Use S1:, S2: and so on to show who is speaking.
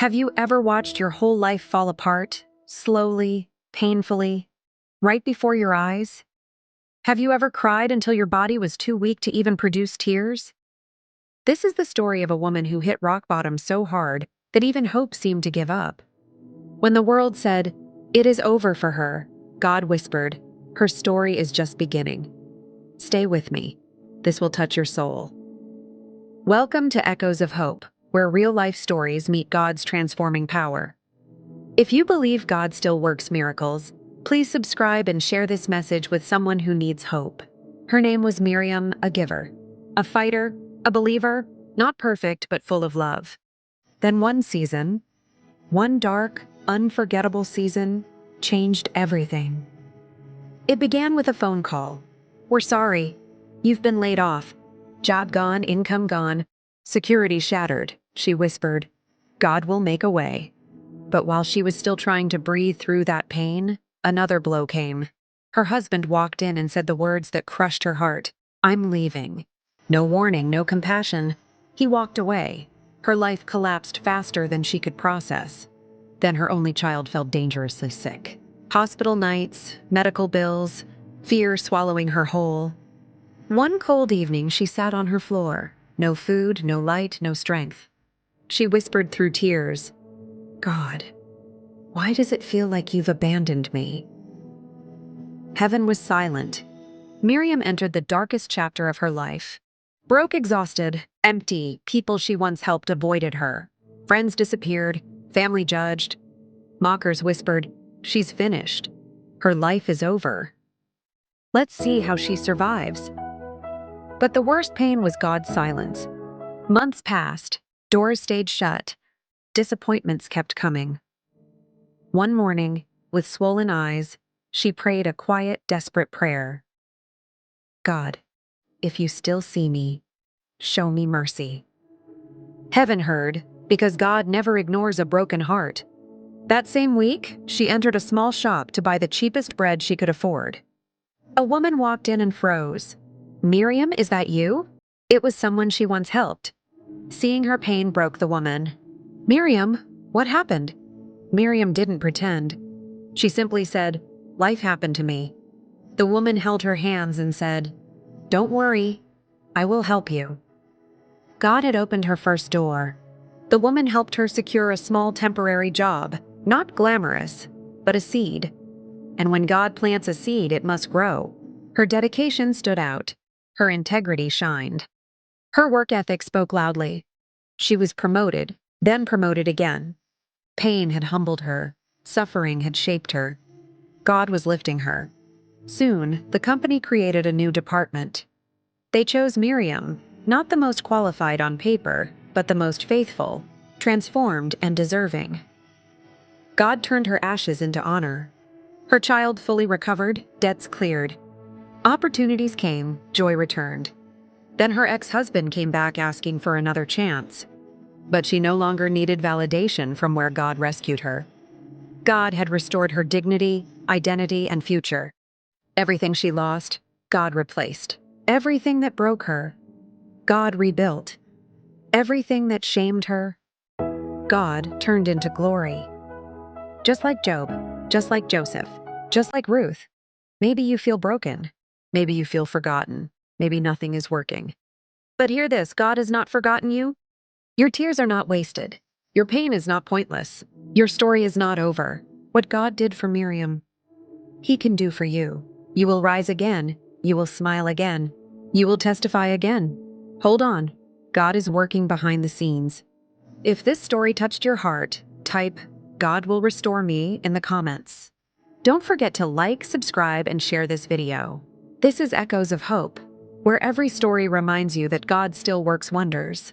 S1: Have you ever watched your whole life fall apart, slowly, painfully, right before your eyes? Have you ever cried until your body was too weak to even produce tears? This is the story of a woman who hit rock bottom so hard that even hope seemed to give up. When the world said, "It is over for her," God whispered, "Her story is just beginning." Stay with me. This will touch your soul. Welcome to Echoes of Hope, where real-life stories meet God's transforming power. If you believe God still works miracles, please subscribe and share this message with someone who needs hope. Her name was Miriam, a giver, a fighter, a believer, not perfect but full of love. Then one dark, unforgettable season, changed everything. It began with a phone call. "We're sorry. You've been laid off. Job gone, income gone. Security shattered," she whispered. "God will make a way." But while she was still trying to breathe through that pain, another blow came. Her husband walked in and said the words that crushed her heart. "I'm leaving." No warning, no compassion. He walked away. Her life collapsed faster than she could process. Then her only child fell dangerously sick. Hospital nights, medical bills, fear swallowing her whole. One cold evening, she sat on her floor. No food, no light, no strength. She whispered through tears, "God, why does it feel like you've abandoned me?" Heaven was silent. Miriam entered the darkest chapter of her life. Broke, exhausted, empty, people she once helped avoided her. Friends disappeared, family judged. Mockers whispered, "She's finished. Her life is over. Let's see how she survives." But the worst pain was God's silence. Months passed, doors stayed shut, disappointments kept coming. One morning, with swollen eyes, she prayed a quiet, desperate prayer. "God, if you still see me, show me mercy." Heaven heard, because God never ignores a broken heart. That same week, she entered a small shop to buy the cheapest bread she could afford. A woman walked in and froze. "Miriam, is that you?" It was someone she once helped. Seeing her pain broke the woman. "Miriam, what happened?" Miriam didn't pretend. She simply said, "Life happened to me." The woman held her hands and said, "Don't worry, I will help you." God had opened her first door. The woman helped her secure a small temporary job, not glamorous, but a seed. And when God plants a seed, it must grow. Her dedication stood out. Her integrity shined. Her work ethic spoke loudly. She was promoted, then promoted again. Pain had humbled her. Suffering had shaped her. God was lifting her. Soon, the company created a new department. They chose Miriam, not the most qualified on paper, but the most faithful, transformed, and deserving. God turned her ashes into honor. Her child fully recovered, debts cleared. Opportunities came, joy returned. Then her ex-husband came back asking for another chance. But she no longer needed validation from where God rescued her. God had restored her dignity, identity, and future. Everything she lost, God replaced. Everything that broke her, God rebuilt. Everything that shamed her, God turned into glory. Just like Job, just like Joseph, just like Ruth. Maybe you feel broken. Maybe you feel forgotten. Maybe nothing is working. But hear this, God has not forgotten you. Your tears are not wasted. Your pain is not pointless. Your story is not over. What God did for Miriam, He can do for you. You will rise again. You will smile again. You will testify again. Hold on. God is working behind the scenes. If this story touched your heart, type "God will restore me" in the comments. Don't forget to like, subscribe, and share this video. This is Echoes of Hope, where every story reminds you that God still works wonders.